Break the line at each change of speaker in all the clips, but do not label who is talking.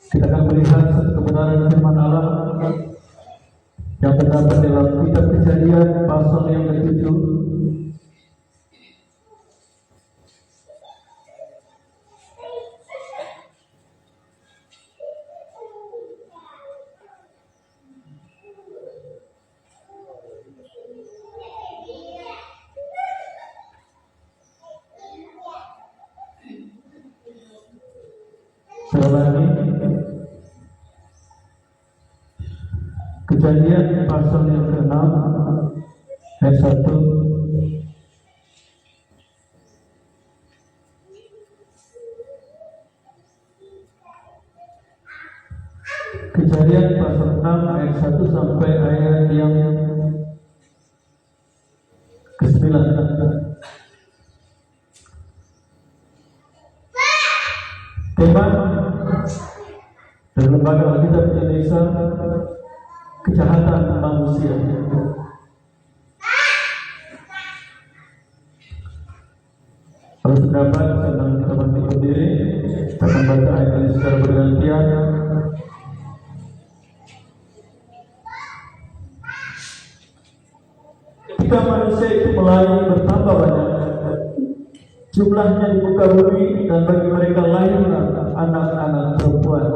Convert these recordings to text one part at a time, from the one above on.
Kita akan melihat satu kebenaran firman Allah yang terdapat dalam kitab Kejadian pasal yang ke-7 Sekali Kejadian pasal yang ke-6 ayat 1. Kejadian pasal 6 ayat 1 sampai ayat yang ke-9. Tema dari Lembaga Alkitab Indonesia, kejahatan manusia. Kalau terdapat, sedang kita bangkit berdiri, kita akan baca ayat ini secara bergantian. Ketika manusia itu mulai bertambah banyak, jumlahnya di muka bumi, dan bagi mereka lahirlah anak-anak perempuan.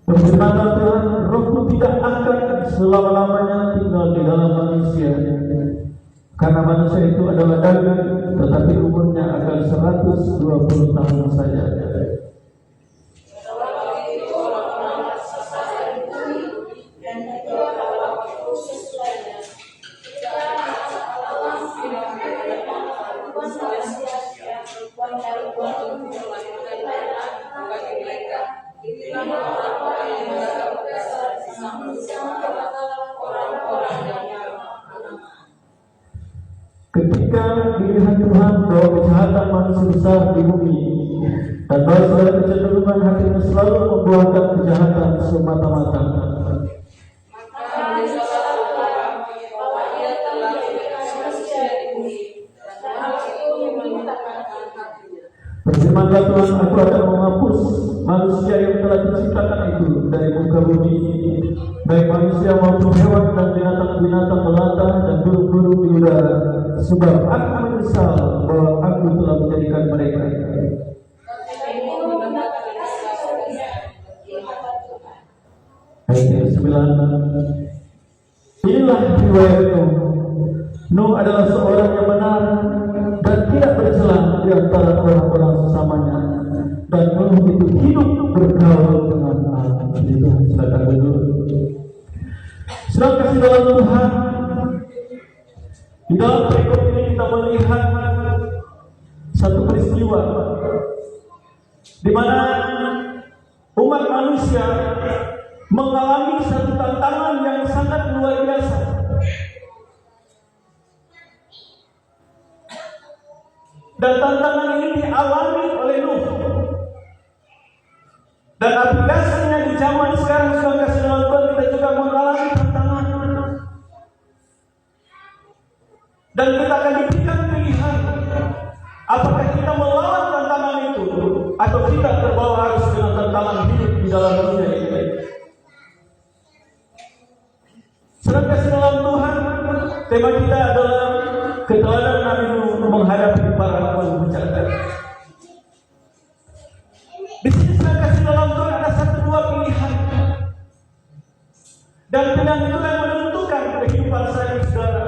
Berfirmanlah Tuhan, Rohku tidak akan selama-lamanya tinggal di dalam manusia, karena manusia itu adalah daging, tetapi umurnya akan 120 tahun saja. Ketika dilihat Tuhan bahwa kejahatan manusia besar di bumi, dan bahwa kecenderungan hatinya selalu membuahkan kejahatan semata-mata, berfirmanlah Tuhan, Aku akan menghapus manusia yang telah diciptakan itu dari muka bumi, baik manusia maupun hewan dan binatang-binatang melata dan burung-burung di udara, sebab aku menyesal bahwa aku telah menjadikan mereka. Ayat 9. Inilah riwayat Nuh. Nuh adalah seorang yang benar dan tidak bercela di antara orang-orang sesamanya, dan Nuh itu hidup bergaul dengan Allah. Tuhan, silakan duduk. Saudara kasih dalam Tuhan, di dalam berikut ini kita melihat satu peristiwa di mana umat manusia mengalami satu tantangan yang sangat luar biasa. Dan tantangan ini dialami oleh Nuh. Dan aplikasinya di zaman sekarang, saudara kasih dalam Tuhan, kita juga mengalami tantangan. Dan kita akan diberikan pilihan, apakah kita melawan tantangan itu, atau kita terbawa arus dengan tantangan hidup di dalam dunia ini. Saudara kasih dalam Tuhan, tema kita adalah keteladanan Nabi Nuh menghadapi para pembicara. Di sini saudara kasih dalam Tuhan ada satu dua pilihan, dan pilihan itu yang menentukan kehidupan saya, saudara.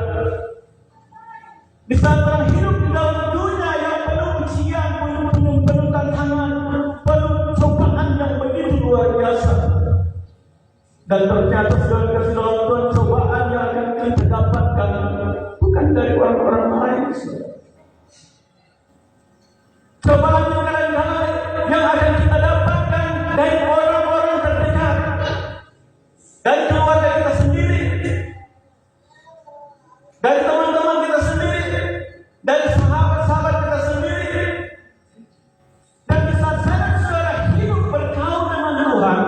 Di saat orang hidup di dalam dunia yang penuh ujian, penuh tantangan, penuh cobaan yang begitu luar biasa. Dan ternyata saudara kasih dalam Tuhan, cobaan yang akan kita dapatkan bukan dari orang-orang lain. Cobaan yang kadang-kadang yang akan kita dapatkan dari orang-orang terdekat, dari keluarga kita sendiri, dari teman-teman kita sendiri, dari sahabat-sahabat kita sendiri. Dan di saat saudara hidup bergaul dengan Tuhan,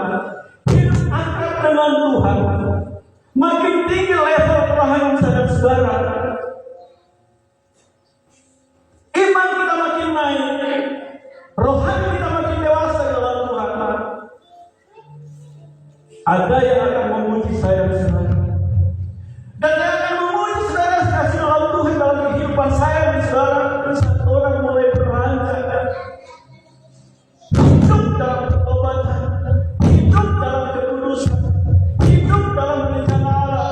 Ada yang akan memuji saya saudara. Dan yang akan memuji saudara kasih dalam Tuhan dalam kehidupan saya saudara. Saat orang mulai beranjak hidup dalam pertobatan, hidup dalam kekudusan, hidup dalam rencana Allah,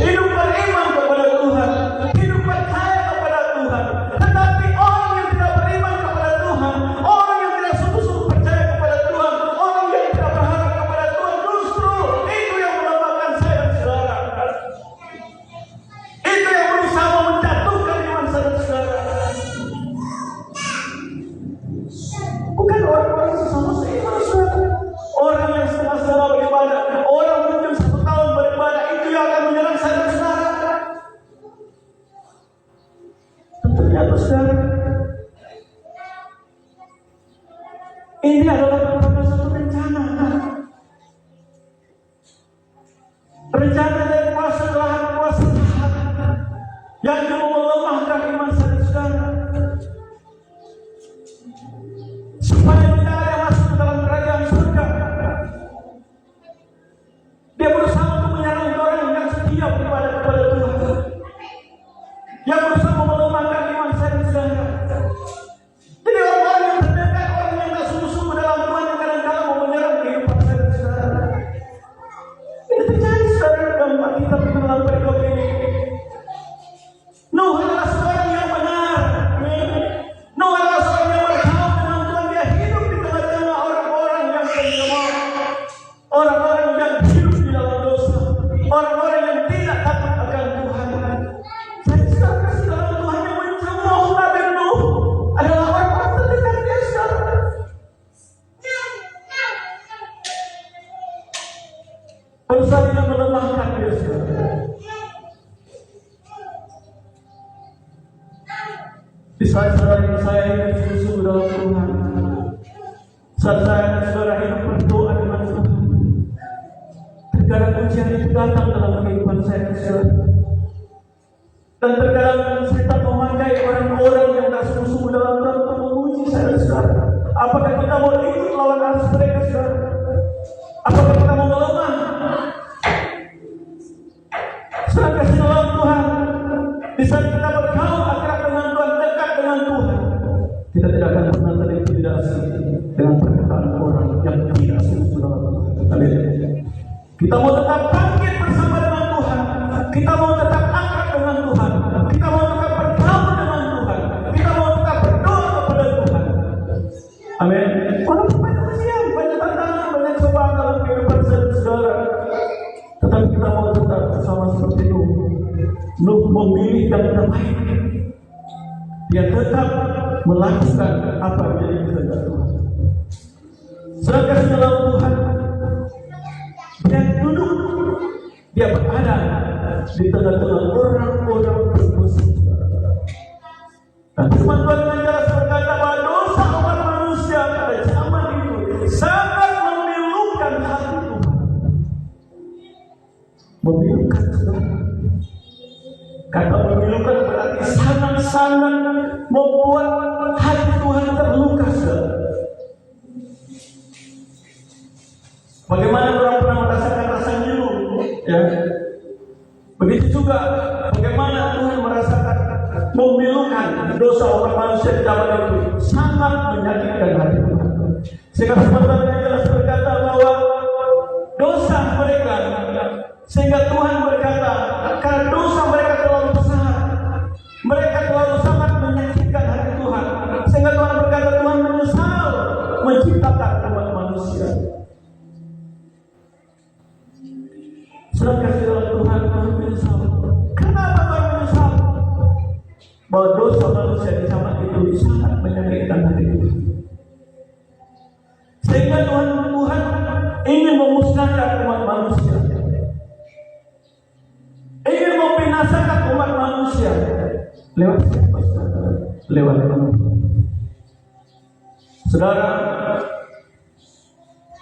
hidup beriman kepada Tuhan, hidup percaya kepada Tuhan. Tetapi orang yang tidak beriman kepada Tuhan, orang yang tidak sungguh-sungguh percaya kepada Tuhan, orang yang tidak berharap kepada Tuhan, justru itu yang melemahkan saya dan saudara. Itu yang berusaha menjatuhkan iman saya dan saudara. Bukan orang-orang sesama seiman saudara. Orang yang setengah-setengah beribadah, orang mungkin 1 tahun beribadah, itu yang akan menyerang saya dan saudara. Ternyata saudara, ini adalah merupakan satu rencana. Rencana dari kuasa Tuhan, kuasa Tuhan yang mau melemahkan iman saya dan saudara. Supaya tidak ada yang masuk ke dalam kerajaan surga. Dia berusaha untuk menyerang orang yang setia beribadah kepada Tuhan, yang berusaha melemahkan iman saya dan saudara. Jadi orang-orang yang terdekat, orang yang tak sungguh-sungguh dalam Tuhan, yang kadang-kadang mau menyerang kehidupan saya dan saudara. Ini terjadi saudara dalam kitab dalam perikop ini. Nuh adalah seorang yang benar. Nuh adalah seorang yang bergaul dengan Tuhan. Dia hidup di tengah-tengah orang-orang yang penyemak, orang-orang yang hidup di dalam dosa, orang-orang yang tidak takut akan Tuhan. Saya sudah kasih dalam Tuhan yang mencemooh Nabi Nuh adalah orang-orang terdekat dia saudara. Berusaha tidak melemahkan dia saudara. Di saat saudara saya hidup sungguh-sungguh dalam Tuhan, saat saya dan saudara hidup berdoa dengan Tuhan, terkadang ujian itu datang dalam kehidupan saya dan saudara. Dan terkadang setan memakai orang-orang yang tak sungguh-sungguh dalam Tuhan untuk menguji saya dan saudara. Apakah kita mau ikut lawan arus mereka saudara? Apakah kita mau melemah? Saat kasih dalam Tuhan, di saat kita bergaul akrab dengan Tuhan, dekat dengan Tuhan, kita tidak akan pernah terintimidasi dengan perkataan orang yang tidak sungguh dalam Tuhan. Haleluya. Kita mau tetap bangkit bersama dengan Tuhan. Kita mau tetap akrab dengan Tuhan. Kita mau tetap bergaul dengan Tuhan. Kita mau tetap berdoa kepada Tuhan. Amin. Walaupun banyak ujian, banyak tantangan, banyak cobaan dalam kehidupan saudara, tetapi kita mau tetap bersama seperti Nuh. Nuh memilih yang terbaik. Dia tetap melakukan apa yang menjadi kehendak Tuhan. Sedangkan dalam Tuhan, dia duduk, dia berada di tengah-tengah orang-orang berdosa. Dan firman Tuhan dengan jelas berkata bahwa dosa umat manusia pada zaman itu sangat memilukan hati Tuhan. Memilukan saudara. Kata memilukan berarti sangat-sangat membuat hati Tuhan terluka saudara. Bagaimana orang pernah merasakan rasa ngilu, ya? Begitu juga bagaimana Tuhan merasakan memilukan dosa orang manusia di zaman itu sangat menyakitkan hati Tuhan. Sehingga firman Tuhan jelas berkata bahwa dosa mereka, sehingga Tuhan berkata, karena dosa mereka terlalu besar, mereka terlalu sangat menyakitkan hati Tuhan, sehingga Tuhan berkata Tuhan menyesal menciptakan umat manusia. Sedangkan dalam Tuhan menyesal. Kenapa Tuhan menyesal? Bahwa dosa manusia di zaman itu sangat menyakitkan hati Tuhan. Sehingga Tuhan ingin memusnahkan umat manusia, ingin membinasakan umat manusia lewat siapa? Lewat Nuh. Saudara,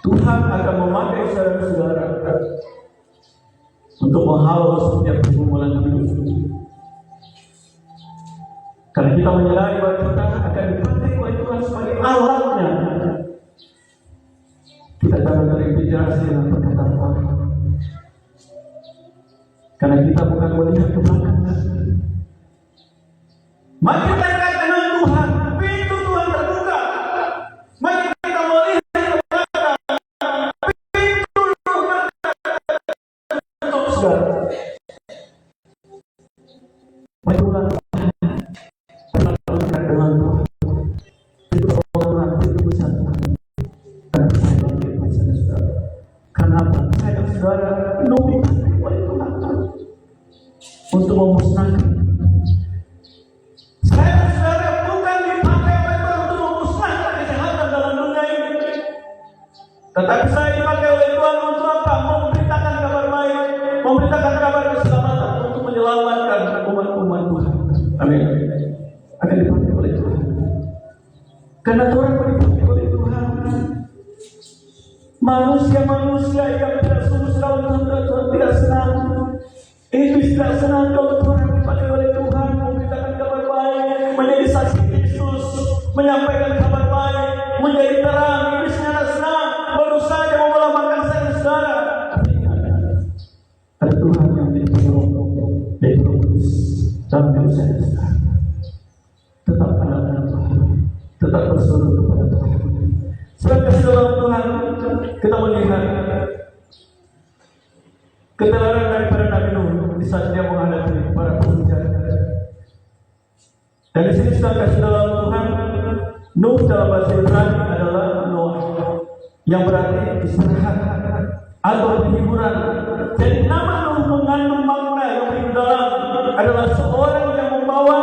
Tuhan akan memakai saudara-saudara untuk menghalau setiap pergumulan hidup. Karena kita menyadari bahwa kita akan dipakai oleh Tuhan sebagai alatnya. kita jangan terinspirasi dengan perkataan orang. Karena kita bukan melihat ke belakang. Mari kita katakan dengan Tuhan, pintu Tuhan terbuka. Mari kita melihat ke belakang, pintu Tuhan tertutup, saudara. Mari Tuhan berkata dengan Tuhan, pintu orang, pintu besar Tuhan. Dan saya bangkit bersama saudara. Kenapa? Saya dan saudara penuh dipakai oleh Tuhan untuk memusnahkan. Saya dan saudara bukan dipakai oleh Tuhan untuk memusnahkan kejahatan dalam dunia ini, tetapi saya dipakai oleh Tuhan untuk apa? Memberitakan kabar baik, memberitakan kabar keselamatan, untuk menyelamatkan umat-umat Tuhan. Amin. Akan dipakai oleh Tuhan. Karena Tuhan dipakai oleh Tuhan. Manusia-manusia yang tidak sungguh-sungguh dalam Tuhan tidak senang. Iblis tidak senang kalau Tuhan dipakai oleh Tuhan memberitakan kabar baik, menjadi saksi Kristus, menyampaikan kabar baik, menjadi terang. Iblis tidak senang, baru saja mau melambangkan saya saudara. Ada Tuhan yang terus dalam hidup saya saudara. Tetap anak-anak Tuhan, tetap berseru kepada Tuhan. Sedangkan dalam Tuhan kita melihat keterangan daripada Nabi Nuh di saat dia menghadapi para penghujat. Dan di sini sedangkan dalam Tuhan, Nuh dalam bahasa Ibrani adalah Noah, yang berarti istirahat atau hiburan. Jadi nama Nuh mengandung makna yang lebih dalam, adalah seorang yang membawa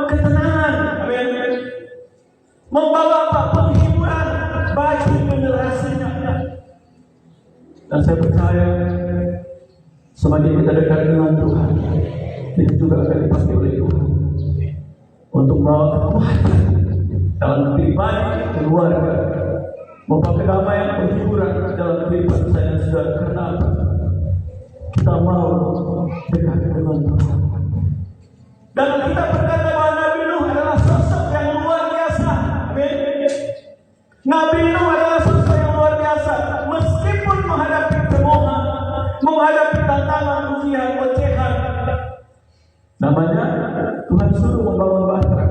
ketenangan, membawa apa? Penghiburan bagi generasinya. Dan saya percaya semakin kita dekat dengan Tuhan, kita juga akan dipakai oleh Tuhan untuk membawa kekuatan dalam pribadi, keluarga, membawa kedamaian, penghiburan dalam kehidupan saya dan saudara. Karena apa? Kita mau dekat dengan Tuhan. Dan kita berkata bahwa Nabi Nuh adalah sosok yang luar biasa. Amin. Nabi Nuh adalah sosok yang luar biasa. Meskipun menghadapi cemoohan, menghadapi tantangan, ujian, ocehan, namanya Tuhan suruh membangun bahtera.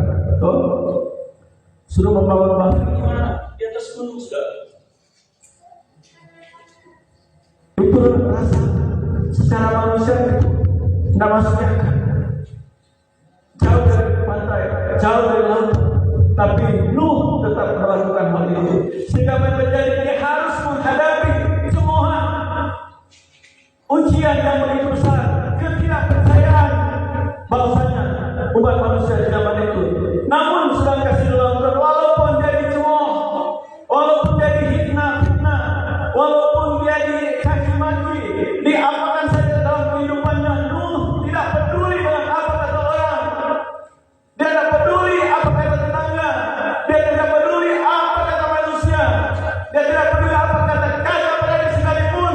Suruh membangun bahtera di atas gunung, saudara. Itu rasa secara manusia itu tidak masuk akal. Jauh dari pantai, jauh dari laut, tapi Nuh tetap melakukan hal itu. Sehingga menjadi dia harus menghadapi cemoohan, ujian yang begitu besar, ketidakpercayaan bahwasanya umat manusia di zaman itu. Namun sedang kasih dalam Tuhan, walaupun dia dicemooh, walaupun dia dihina, walaupun dia dicaci maki, diapakan saja dalam kehidupannya, Nuh tidak peduli dengan apa kata orang. Dia tidak peduli apa kata tetangga. Dia tidak peduli apa kata manusia. Dia tidak peduli apa kata kakak beradik sekalipun.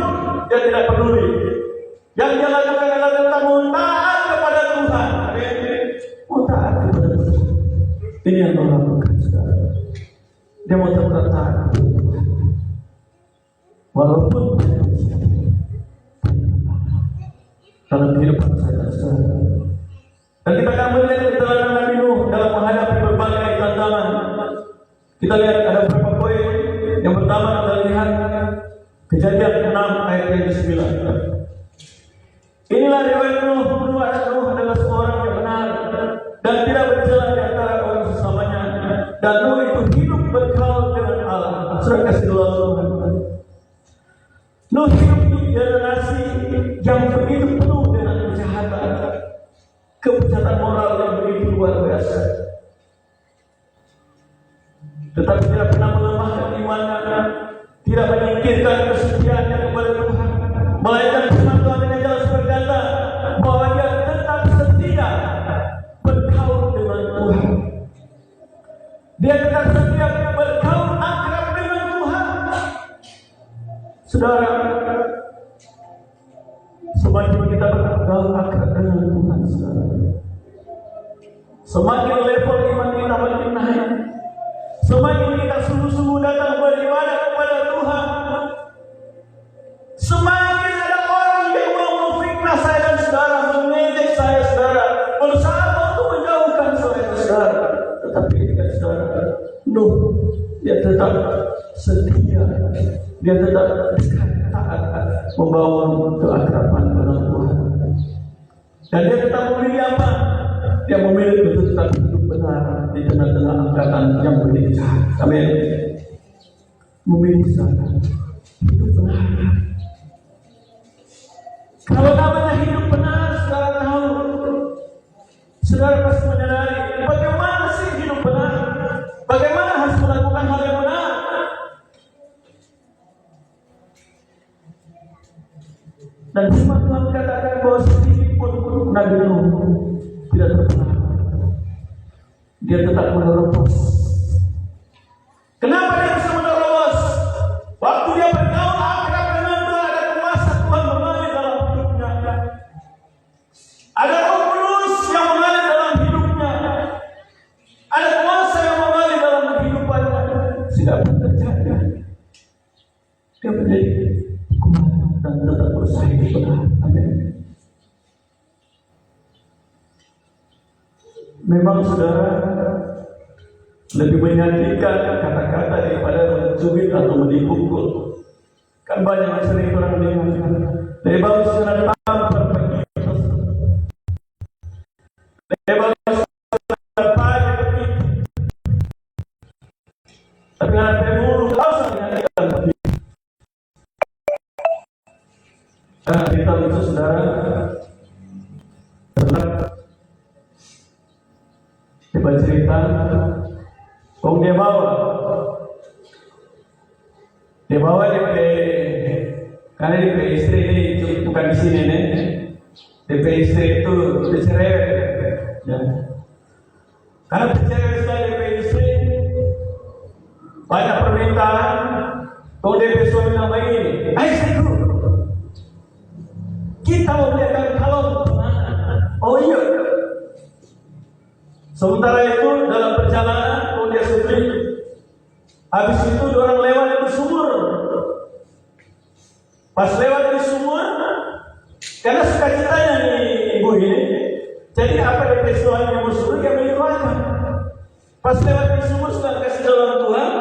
Dia tidak peduli. Yang dia lakukan adalah tentang taat kepada Tuhan. Taat kepada Tuhan. Ini yang dia lakukan sekarang. Dia mau tetap taat. Walaupun dalam kehidupan saya sekarang. Dan kita akan melihat keterangan Nabi Nuh dalam menghadapi berbagai tantangan. Kita lihat ada beberapa poin. Yang pertama kita lihat Kejadian 6 ayat 9. Inilah riwayat Nuh. Nuh adalah seorang yang benar dan tidak bercela di antara orang sesamanya. Dan Nuh itu hidup bergaul dengan Allah. Saudara kasih doa Tuhan. Nuh hidup di generasi yang begitu penuh dengan kejahatan moral yang begitu luar biasa. Tetapi tidak pernah melemahkan imannya, tidak menyingkirkan kesetiaannya kepada Tuhan. Melainkan firman Tuhan yang jelas berkata bahwa dia tetap setia bergaul dengan Tuhan. Dia tetap setia bergaul akrab dengan Tuhan. Saudara, semakin kita bergaul akrab dengan Tuhan, saudara, semakin level iman kita makin naik. Semakin kita sungguh-sungguh datang beribadah kepada Tuhan, tetap setia, dia tetap dekat, taat, membangun keakraban dengan Tuhan. Dan dia tetap memilih apa? Dia memilih untuk tetap hidup benar di tengah-tengah angkatan yang begitu jahat. Amin. Memilih sana hidup benar. Kalau namanya hidup benar, saudara tahu, saudara pasti menyadari bagaimana sih hidup benar, bagaimana harus melakukan hal yang benar. Dan firman Tuhan katakan bahwa sedikit pun Nabi Nuh tidak terpengaruh. Dia tetap menerobos. Kenapa dia bisa menerobos? Waktu dia bergaul akrab dengan Tuhan, ada kuasa Tuhan mengalir dalam hidupnya. Ada Roh Kudus yang mengalir dalam hidupnya. Ada kuasa yang mengalir dalam kehidupannya. Tidak pun terjadi. Dia menjadi kuat dan tetap berusaha hidup benar. Amin. Memang saudara, lebih menyakitkan kata-kata daripada mencubit atau dipukul. Kan banyak yang sering orang dengar. Lebih bagus dengan tampar pergi. Lebih bagus dengan pagi pergi. Tapi dengan pemuluh langsung menyakitkan pergi. Nah, kita itu saudara coba cerita, dia bawa DP, karena DP istri ini bukan di sini nih, DP istri itu bercerai, ya. Karena bercerai sudah DP istri, banyak permintaan, kalau DP suami nama ini, istriku, kita mau belikan kalung, oh iya. Sementara itu dalam perjalanan dia sendiri. Habis itu orang lewat di sumur. Pas lewat di sumur, karena sukacitanya nih ibu ini, jadi apa yang suami yang bersumur dia mengeluarkan. Pas lewat di sumur sudah kasih dalam Tuhan.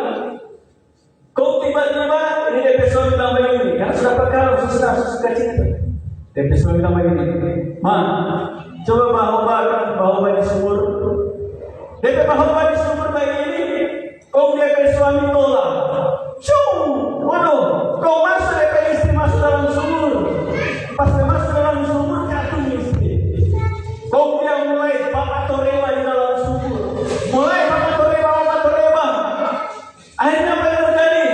Kok tiba-tiba ini dia suami nama ini, karena sudah perkara sudah sukacita. Dia suami nama ini, coba bawa di sumur. Dia bawa di sumur bayi ini, kau dia ke suami tolak. Waduh, kau masuk dia ke istri masuk dalam sumur. Pas dia masuk dalam sumur jatuh istri. Kau dia mulai bapak toreba di dalam sumur. Mulai bapak toreba. Akhirnya apa yang terjadi?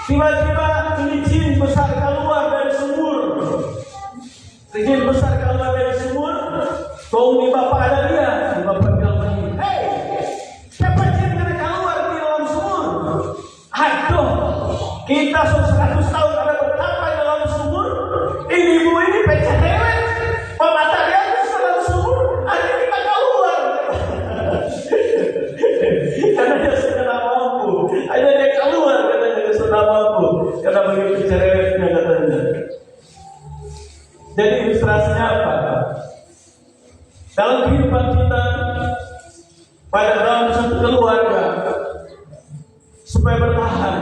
Tiba-tiba ini jin besar keluar dari sumur. Jin besar keluar dari sumur. Kau di bapak ada dia. Di bapak bilang begini, hei, siapa jin yang keluar di dalam sumur? Aduh, kita sudah 100 tahun ada betapa di dalam sumur. Ini ibu ini pecah lewat. Pemata dia di dalam sumur. Akhirnya kita keluar. Karena dia sudah mampu. Akhirnya dia keluar karena dia sudah mampu. Karena begitu cerewetnya katanya. Jadi ilustrasinya apa? Dalam kehidupan kita, pada dalam satu keluarga, supaya bertahan,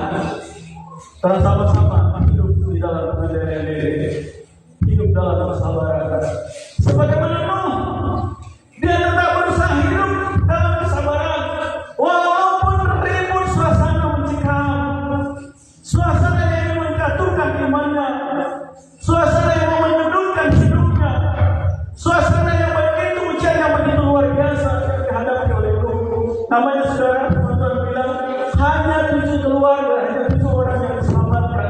dan sama-sama hidup di dalam pengendalian diri, hidup dalam kesabaran. Sebagaimana Nuh, dia tetap berusaha hidup dalam kesabaran, walaupun ribut suasana mencekam, suasana yang menjatuhkan imannya, suasana yang menyedutkan hidupnya, suasana yang begitu ujian yang begitu luar biasa yang dihadapi oleh Nuh. Namanya saudara, Tuhan bilang hanya 7 keluarga, hanya 7 orang yang diselamatkan.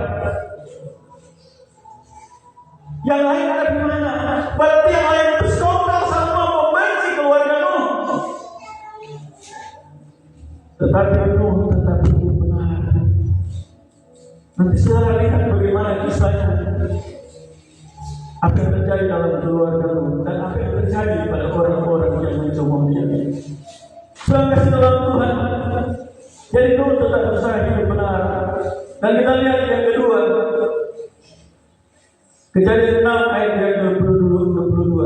Yang lain ada di mana? Berarti yang lain itu total sama membenci keluarga Nuh. Tetapi Nuh tetap hidup benar. Nanti saudara lihat bagaimana kisahnya. Apa yang terjadi dalam keluarga Nuh dan apa yang terjadi pada orang-orang yang mencoba dia. Sudah kasih dalam Tuhan. Jadi Nuh tetap berusaha hidup benar. Dan kita lihat yang kedua, Kejadian 6 ayat yang 22.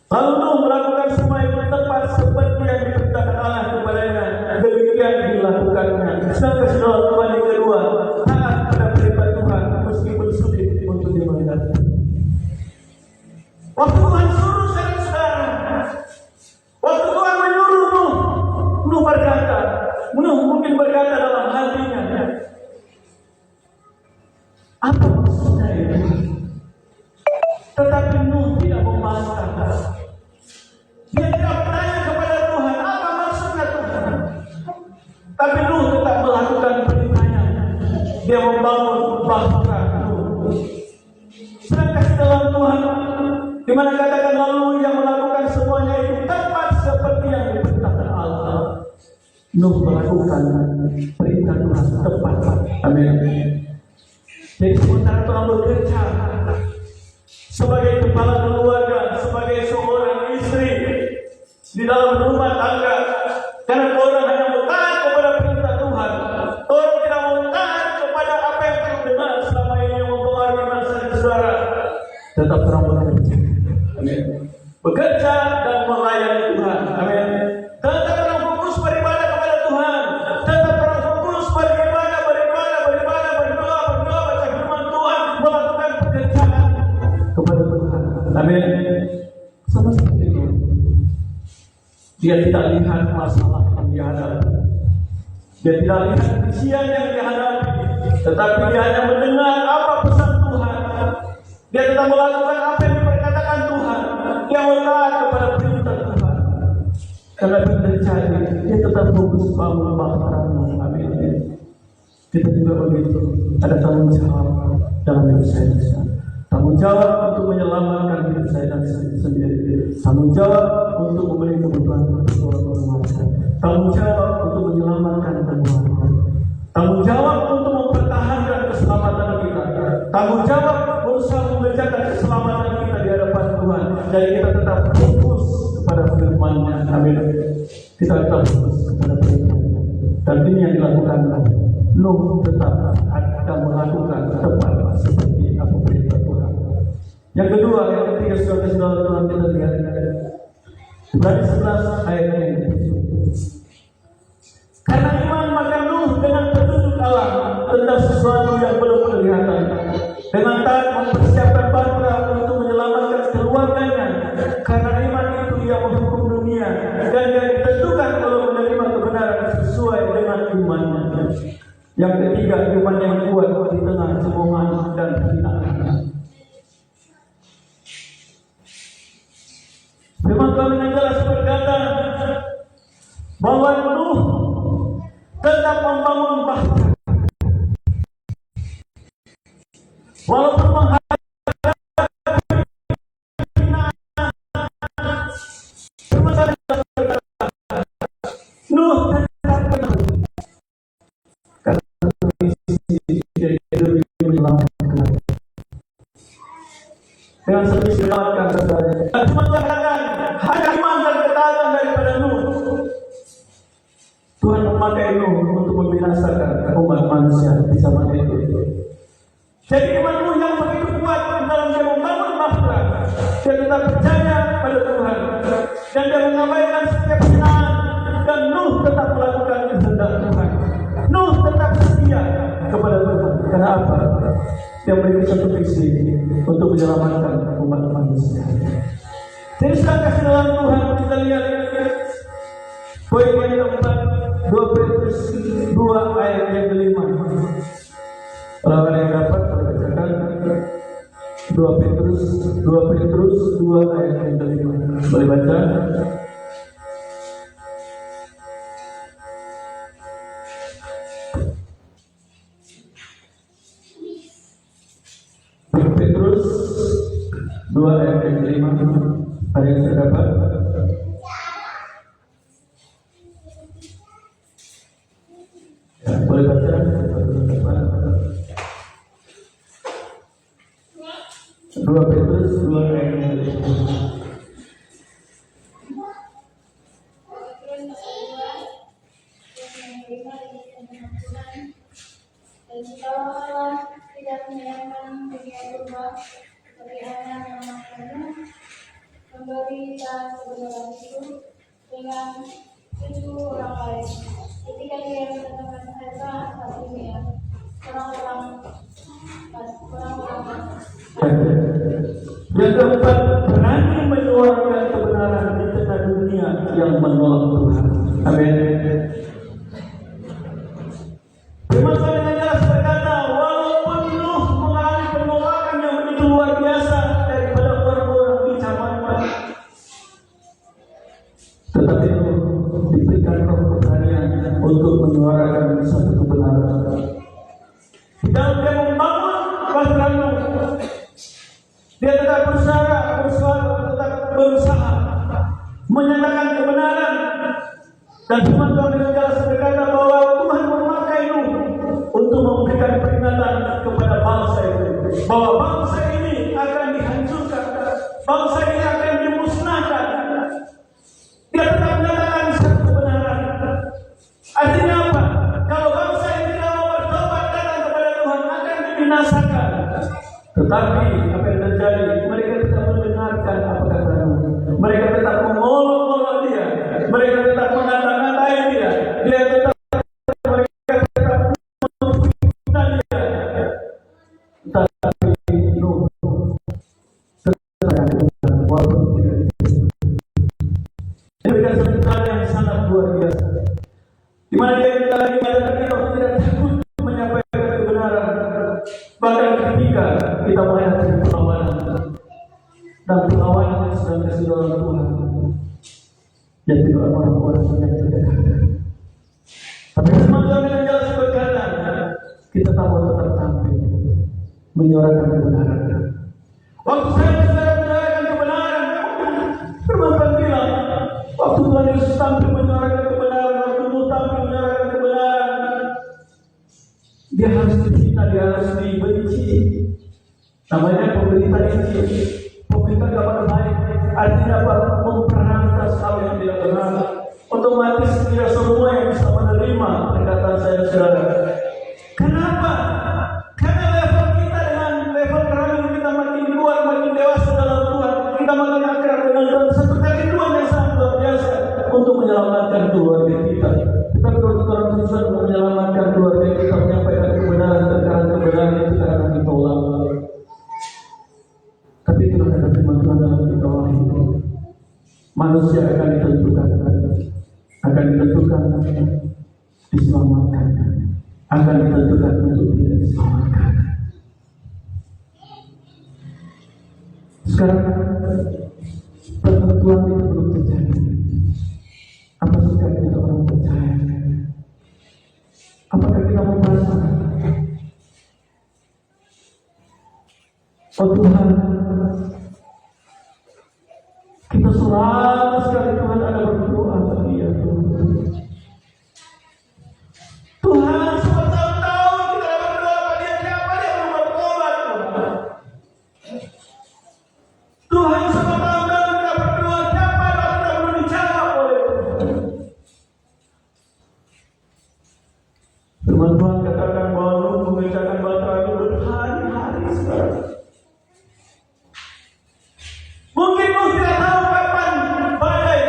Lalu Nuh melakukan semua yang tepat seperti yang diperintahkan Allah kepadanya. Demikian dilakukannya. Apa maksudnya itu? Tetapi Nuh tidak membantah. Dia tidak bertanya kepada Tuhan, apa maksudnya Tuhan? Tapi Nuh tetap melakukan perintahnya. Dia membangun bahtera Nuh. Sedangkan dalam Tuhan, di mana katakan lalu yang melakukan semuanya itu tepat seperti yang diperintahkan Allah. Nuh melakukan perintah Tuhan tepat. Amin. Jadi sementara Tuhan bekerja sebagai kepala keluarga, sebagai seorang istri di dalam rumah tangga, karena orang hanya taat kepada perintah Tuhan, orang tidak mau taat kepada apa yang telah dengar selama ini yang mempengaruhi bangsa dan saudara. Tetap orang bekerja, amin. Bekerja dan melayani Tuhan, amin. Tetap orang fokus beribadah kepada Tuhan, tetap orang fokus beribadah, berdoa, baca firman Tuhan, melakukan pekerjaan kepada Tuhan, amin. Sama seperti itu. Dia tidak lihat masalah yang dihadapi, dia tidak lihat ujian yang dihadapi, tetapi dia hanya mendengar apa pesan Tuhan. Dia tetap melakukan apa yang diperkatakan Tuhan. Dia taat kepada perintah Tuhan. Karena itu terjadi, dia tetap fokus bangun bahtera. Amin. Kita juga begitu. Ada tanggung jawab dalam hidup saya. Tanggung jawab untuk menyelamatkan diri saya dan sendiri. Tanggung jawab untuk memberi kebutuhan keluarga. Tanggung jawab untuk menyelamatkan keluarga. Tanggung jawab untuk mempertahankan keselamatan kita. Tanggung jawab berusaha mengerjakan keselamatan kita di hadapan Tuhan. Jadi kita tetap fokus kepada firman-Nya. Amin. Kita tetap fokus kepada firman-Nya. Dan ini yang dilakukan Nuh tetap akan melakukan tepat seperti apa perintah Tuhan. Yang kedua, yang ketiga, saudara-saudara Tuhan, kita lihat Ibrani 11 ayat yang ke-7. Karena iman maka Nuh dengan petunjuk Allah tentang sesuatu yang belum kelihatan, dengan taat mempersiapkan bahtera untuk menyelamatkan keluarganya. Karena iman itu ia menghukum dunia, dan dia ditentukan kalau menerima kebenaran sesuai dengan imannya. Yang ketiga, iman yang kuat di tengah cemoohan dan hinaan. Firman Tuhan dengan jelas berkata bahwa Nuh tetap membangun bahtera, walaupun menghadapi hinaan. Firman Tuhan berkata, Nuh tetap dengan sedih menyelamatkan saudaranya. Dan Tuhan katakan hanya iman dan ketaatan daripada Nuh. Tuhan memakai Nuh untuk membinasakan umat manusia di zaman itu. Jadi iman Nuh yang begitu kuat dalam dia membangun bahtera. Dia tetap percaya pada Tuhan dan dia mengabaikan setiap hinaan. Dan Nuh tetap melakukan kehendak Tuhan. Nuh tetap setia kepada Tuhan. Kenapa? Dia memiliki satu visi untuk menyelamatkan umat manusia. Jadi sekarang kasih dalam Tuhan, kita lihat poin yang keempat, 2 Petrus 2 ayat yang ke-5. Kalau ada yang dapat, kita bacakan 2 Petrus 2 ayat yang ke-5. Boleh baca? Petrus 2 ayat yang ke-5. Ada yang terdapat? Ya, boleh baca? 2 Petrus 2 ayat yang ke-5.
Dan jikalau Allah tidak menyayangkan dunia purba seperti anak yang makannya, memberi kita kebenaran itu dengan 7 orang lain. Ketika dia mendatangkan harta saat dunia, orang-orang.
Yang keempat, berani menyuarakan kebenaran di tengah dunia yang menolak Tuhan. Amin. Firman Tuhan dengan jelas berkata, walaupun Nuh binasakan. Tetapi apa yang terjadi? Mereka tidak mendengarkan apa kata Nuh. Mereka tetap mengolok-olok dia. Mereka tetap mengata-ngatai dia. Dia tetap menghina dia. Tetapi Nuh tetap walaupun tidak diterima. Ini bukan satu hal yang sangat luar biasa. Di mana dia lagi mengatakan kita tidak takut menyampaikan kebenaran. Bahkan ketika kita menghadapi perlawanan dan perlawanan yang sedang kasih dalam Tuhan, yang tidak orang-orang yang terdekat. Tapi firman Tuhan dengan jelas berkata, kita tak mau tetap tampil menyuarakan kebenaran. Waktu saya sedang menyuarakan kebenaran, firman Tuhan bilang, waktu Tuhan Yesus tampil menyuarakan kebenaran, waktu Tuhan tampil menyuarakan kebenaran, dia harus dihina, dia harus dibenci. Namanya pemerintah ini, pemerintah kabar baik, artinya apa? Memperantas hal yang tidak benar. Otomatis tidak semua yang bisa menerima perkataan saya, saudara. Kenapa? Karena level kita dengan level keramat kita makin kuat, makin dewasa dalam Tuhan, kita makin akrab dengan Tuhan. Satu kerinduan yang sangat luar biasa untuk menyelamatkan keluarga kita. Tetapi kalau orang Tuhan menyelamatkan keluarga kita, menyampaikan kebenaran, terkadang kebenaran itu akan ditolak. Tapi itu adalah firman Tuhan dalam kitab Wahyu. Manusia akan ditentukan diselamatkan, akan ditentukan untuk tidak diselamatkan. Sekarang penentuan itu belum terjadi. Apa sikap kita orang percaya? Apakah kita merasa, oh Tuhan, kita selalu sekali Tuhan ada berdoa bagi dia Tuhan. Tuhan bertahun-tahun kita ada berdoa bagi dia, siapa dia belum bertobat Tuhan. Tuhan bertahun-tahun kita berdoa, siapa yang tidak belum dijawab oleh Tuhan. Firman Tuhan katakan bahwa Nuh mengerjakan batu itu berhari-hari sekarang. Mungkin Nuh tidak tahu kapan badai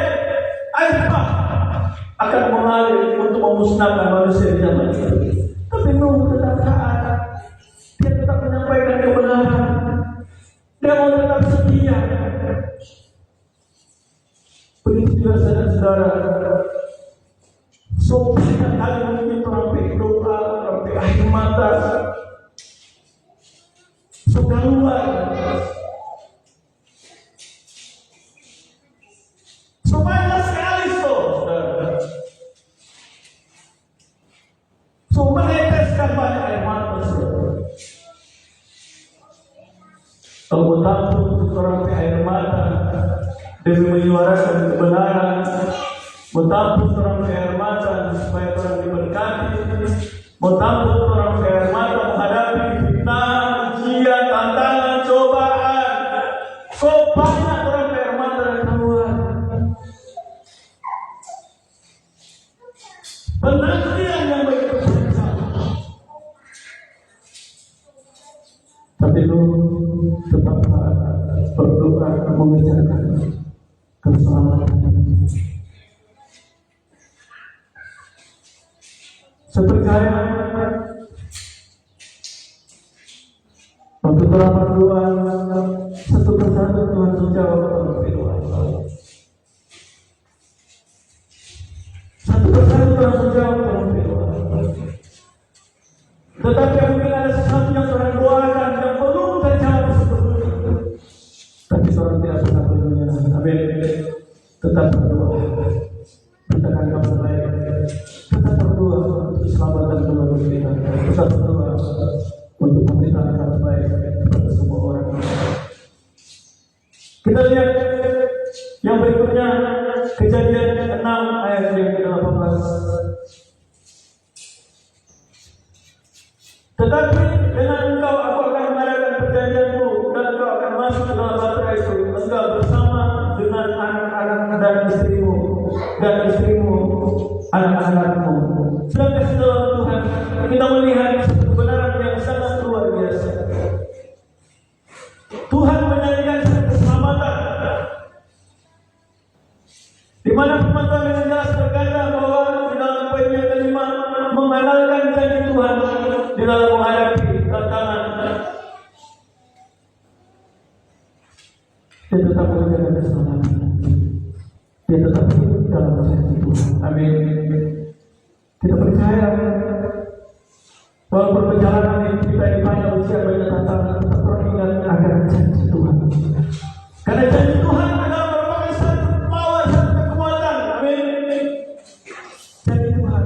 air bah akan mengalir untuk memusnahkan manusia di zaman itu. Tapi Nuh tetap taat. Dia tetap menyampaikan kebenaran. Dia mau tetap setia. Begitu juga saudara-saudara. Banyak kali mungkin sampai doa, sampai air mata, keluar. Banyak sekali saudara. Meneteskan banyak air mata saudara. Kalau bertampung untuk orang air mata demi menyuarakan kebenaran, bertampung orang air mata supaya orang diberkati, bertampung orang air mata menghadapi fitnah, ujian, tantangan, cobaan. Banyak orang air mata yang keluar. Penantian yang begitu panjang. Tapi lu tetap berdoa mengerjakan keselamatan. Saya percaya waktu telah berdoa satu persatu Tuhan menjawab doa. Satu persatu Tuhan menjawab doa. Tetapi mungkin ada sesuatu yang Tuhan doakan yang belum terjawab sebelumnya. Tapi Tuhan tidak pernah menyerah. Amin. Tetap berdoa. Katakan kabar baik. Tetap berdoa untuk keselamatan keluarga kita. Tetap berdoa untuk pemerintahan kabar baik kepada semua orang. Kita lihat yang berikutnya, Kejadian 6 ayat yang ke-18. Tetapi dengan engkau aku akan mengadakan perjanjianku dan engkau akan masuk ke dalam batra itu, engkau bersama dengan anak-anak dan istrimu anak-anakmu. Sedangkan dalam Tuhan kita melihat kebenaran yang sangat luar biasa. Dia tetap menjaga keselamatan. Dia tetap hidup dalam janji Tuhan. Amin. Kita percaya walaupun perjalanan ini kita di panjang usia banyak tantangan, tetap teringat akan janji Tuhan. Karena janji Tuhan adalah merupakan satu power, satu kekuatan. Amin. Janji Tuhan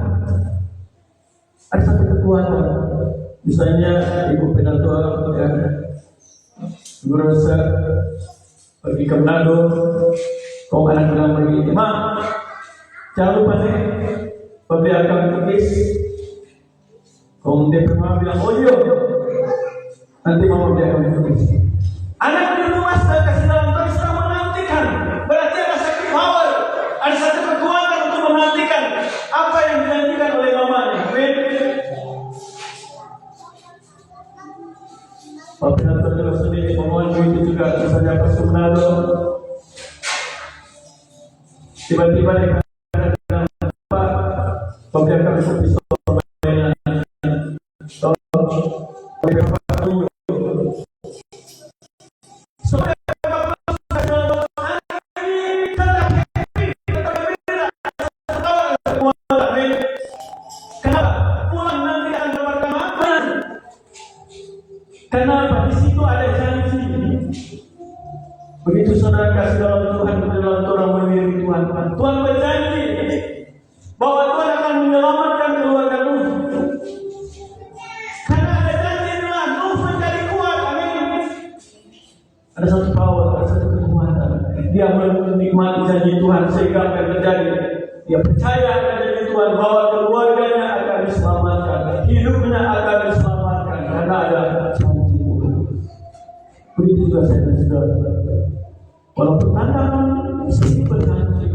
ada satu kekuatan. Misalnya Ibu Penatua ya, Ibu Rosa pergi ke Manado, kau anak bilang pergi, Mak, jangan lupa nih, Bapak akan tukis. Kau dia pernah bilang, oh iya, nanti mama dia akan tukis. Anak di rumah sedang kasih dalam terus sedang menantikan, berarti ada satu power, ada satu kekuatan untuk menantikan apa yang dinantikan oleh mamanya. Amin. Bapak Natal terus sendiri memohon itu juga misalnya pas ke Manado, tiba-tiba dia kata Pak, Bapak akan bisa Kenapa? Di situ ada janji. Begitu saudara kasih dalam Tuhan, dalam orang mengiring Tuhan, Tuhan berjanji bahwa Tuhan akan menyelamatkan keluarga Nuh. Karena ada janji inilah Nuh menjadi kuat. Amin. Ada satu power, ada satu kekuatan. Dia menikmati janji Tuhan sehingga apa yang terjadi? Dia percaya akan janji Tuhan bahwa keluarganya akan diselamatkan, hidupnya akan diselamatkan karena ada janji Tuhan. Begitu juga saya dan saudara. Walaupun tantangan sedikit berjanji,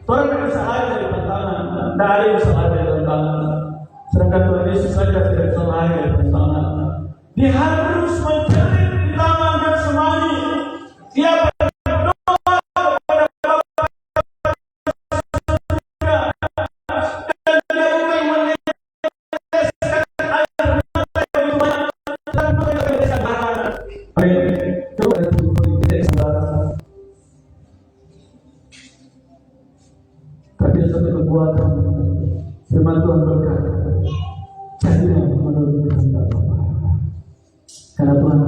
Tuhan tidak bisa lari dari tantangan, tidak ada yang bisa lari dari tantangan. Sedangkan Tuhan Yesus saja tidak bisa lari dari tantangan. Dia harus mencari di tangan Getsemani. Dia berdoa kepada Bapa surga dan dia bukan meneteskan air mata yang banyak dan bukan meneteskan darah. Itu ada tidak saudara. Tapi ada satu kekuatan. Firman Tuhan berkata, jadilah menurut kehendak Bapa. Karena Tuhan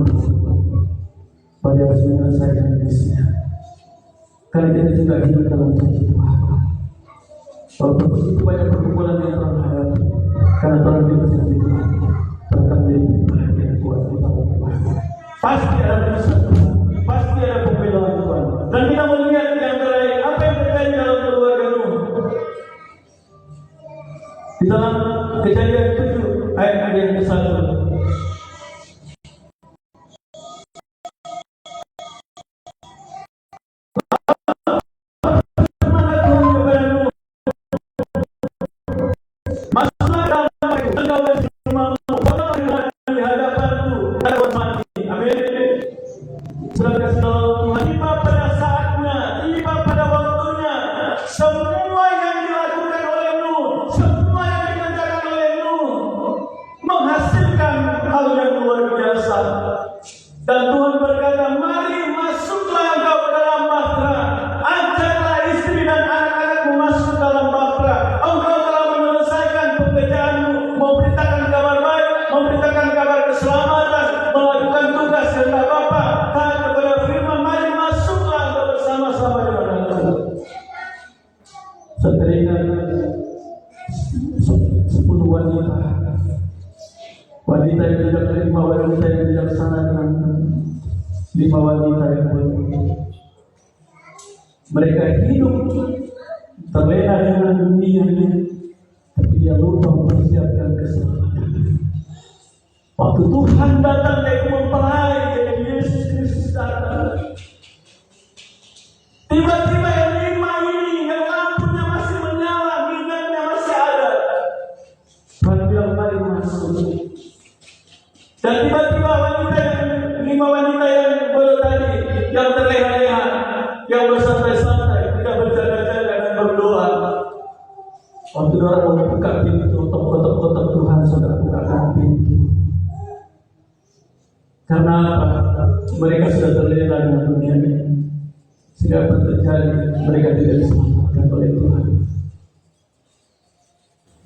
pada harus menyelesaikan misinya. Karena kita juga hidup dalam janji Tuhan. Walaupun begitu banyak pergumulan yang Tuhan hadapi, karena Tuhan hidup janji Tuhan, Tuhan akan menjadi bahagia kuat di dalam Tuhan. Pasti ada urusan Tuhan, pasti ada pembelaan Tuhan. Dan kita melihat di antara apa yang terjadi dalam keluarga Nuh. Di dalam Kejadian 7 ayat yang ke-1. Semua yang dilakukan oleh Nuh, semua yang dikerjakan oleh Nuh menghasilkan hal yang luar biasa. Dan Tuhan berkata, mari masuklah engkau ke dalam bahtera, ajaklah istri dan anak-anakmu masuk dalam bahtera. Engkau telah menyelesaikan pekerjaanmu, memberitakan kabar baik, memberitakan kabar keselamatan, melakukan tugas kehendak Bapa. Taat kepada firman, mari masuklah engkau bersama-sama dengan Tuhan. Seterina 10 wanita yang tidak terima, wanita yang bijaksana dengan 5 wanita yang bodoh. Mereka hidup terlena dengan dunia, tapi dia lupa mempersiapkan keselamatan. Waktu Tuhan datang, dia mempelai, jadi Yesus Kristus datang. Tiba-tiba yang 5 ini, yang lampunya masih menyala, minyaknya masih ada. Tuhan bilang, mari masuk. Dan tiba-tiba wanita yang 5 wanita yang bodoh tadi, yang terleha-leha, yang bersantai-santai, tidak berjaga-jaga dan berdoa. Waktu orang mau buka pintu, kotak-kotak Tuhan sudah bukakan pintu. Karena apa? Mereka sudah terlena dengan dunia ini. Sehingga apa terjadi? Mereka tidak diselamatkan oleh Tuhan.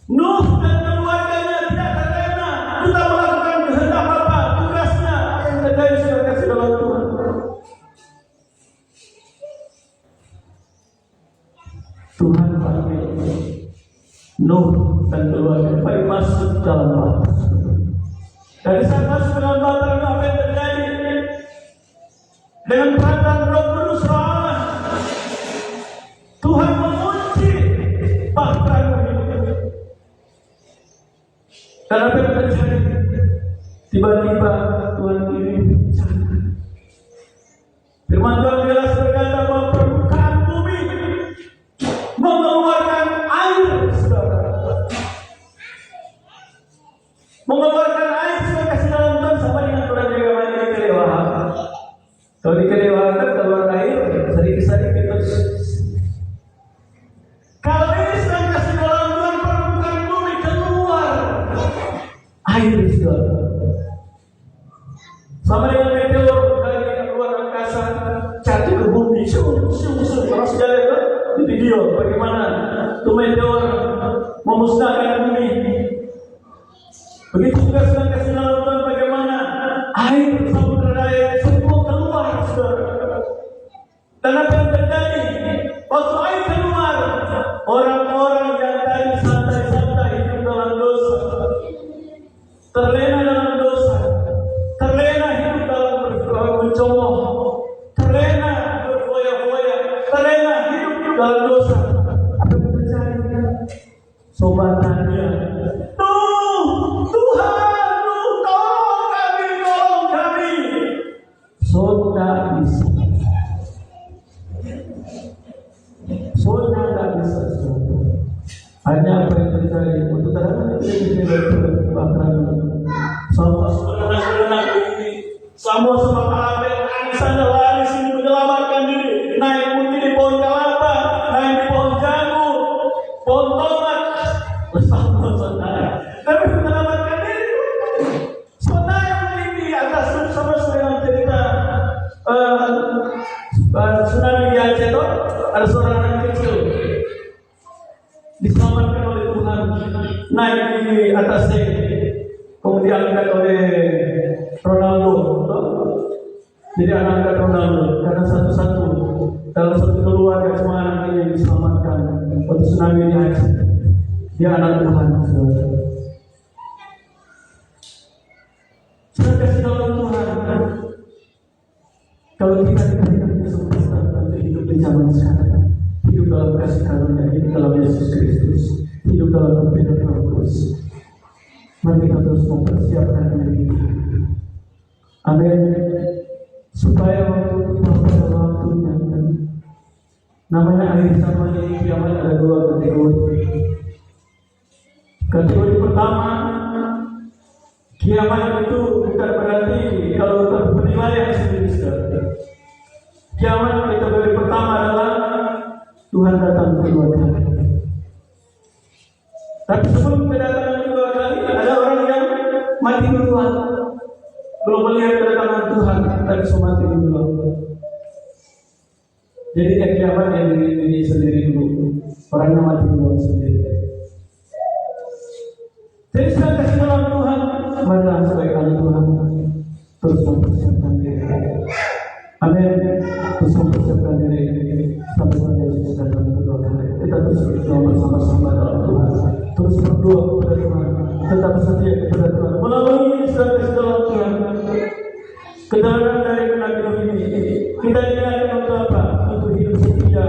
Nuh dan keluarganya tidak terlena, tetap melakukan kehendak Bapa, tugasnya. Apa yang terjadi sudah kasih dalam Tuhan. Tuhan panggil Nuh dan keluarga baik masuk dalam batu. Dari saat masuk dalam batu, apa yang terjadi? Dengan perantara Roh Kudus Allah, Tuhan mengunci bahtera hidup. Dan apa yang terjadi? Tiba-tiba Tuhan kirim bencana. Firman Tuhan jelas berkata bahwa permukaan bumi mengeluarkan air, saudara. Mengeluarkan air sudah kasih dalam Tuhan sama dengan Tuhan juga mandi di kelewaan. Kalau di kelewaan keluar air sedikit-sedikit terus. Kalau ini sedang kasih dalam Tuhan permukaan bumi keluar air, saudara. Sama dengan meteor dari luar angkasa jatuh ke bumi, orang sudah lihat di video bagaimana itu meteor memusnahkan bumi. Begitu juga sedang kasih dalam Tuhan bagaimana air samudera raya semua keluar, saudara. Dan apa yang terjadi? Waktu air keluar, orang-orang yang tadi santai-santai hidup dalam dosa, terlena dalam dosa, terlena hidup dalam mencongok, terlena berfoya-foya, terlena hidup dalam dosa. Apa yang terjadi? Sobatannya, Tuhan, tolong kami. Saudara bisa. Saudara bisa. Hanya apa yang terjadi? Untuk terang ini semua apa yang sana lari sini menyelamatkan diri, naik putih di pohon kelapa, naik di pohon jambu, pohon tomat, bersama saudara. Tapi menyelamatkan diri, saudara yang di atas sama dengan cerita tsunami di Aceh itu ada seorang anak kecil diselamatkan oleh Tuhan, naik di atas dek, kemudian diangkat oleh Ronaldo. Jadi anak Ronaldo karena satu-satu dalam satu keluarga semua anak ini diselamatkan waktu tsunami di Aceh. Dia anak Tuhan, saudara. Saya kasih dalam Tuhan. Kalau kita diberikan kesempatan untuk hidup di zaman sekarang, hidup dalam kasih karunia, hidup dalam Yesus Kristus, hidup dalam pemberian Roh Kudus, mari kita terus mempersiapkan diri kita. Amin. Supaya waktu pada waktunya, namanya akhir zaman ini kiamat ada dua kategori. Kategori pertama, kiamat itu bukan berarti kalau penilaian sendiri, saudara. Kiamat kategori pertama adalah Tuhan datang kedua kali. Tapi sebelum kedatangan kedua kali, ada orang yang mati duluan, belum melihat kedatangan Tuhan, tapi semua mati duluan. Jadi kiamat yang diri sendiri dulu, orangnya mati duluan sendiri. Jadi saya kasih dalam Tuhan, marilah sebagai anak Tuhan terus mempersiapkan diri. Amin. Terus mempersiapkan diri sampai pada Yesus datang kedua kali. Kita terus berdoa bersama-sama dalam Tuhan. Terus berdoa kepada Tuhan, tetap setia kepada Tuhan. Melalui saya kasih dalam Tuhan, kedatangan dari hidup ini, kita diingatkan untuk apa? Untuk hidup setia,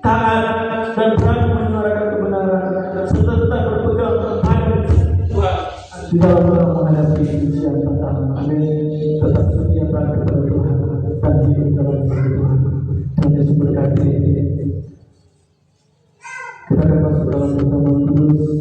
taat dan berani menyuarakan kebenaran, serta tetap berpegang pada Tuhan di dalam menghadapi ujian pertama. Amin. Tetap setia kepada Tuhan dan hidup dalam Tuhan. Tuhan Yesus berkati. Kita akan masuk dalam pertemuan kudus.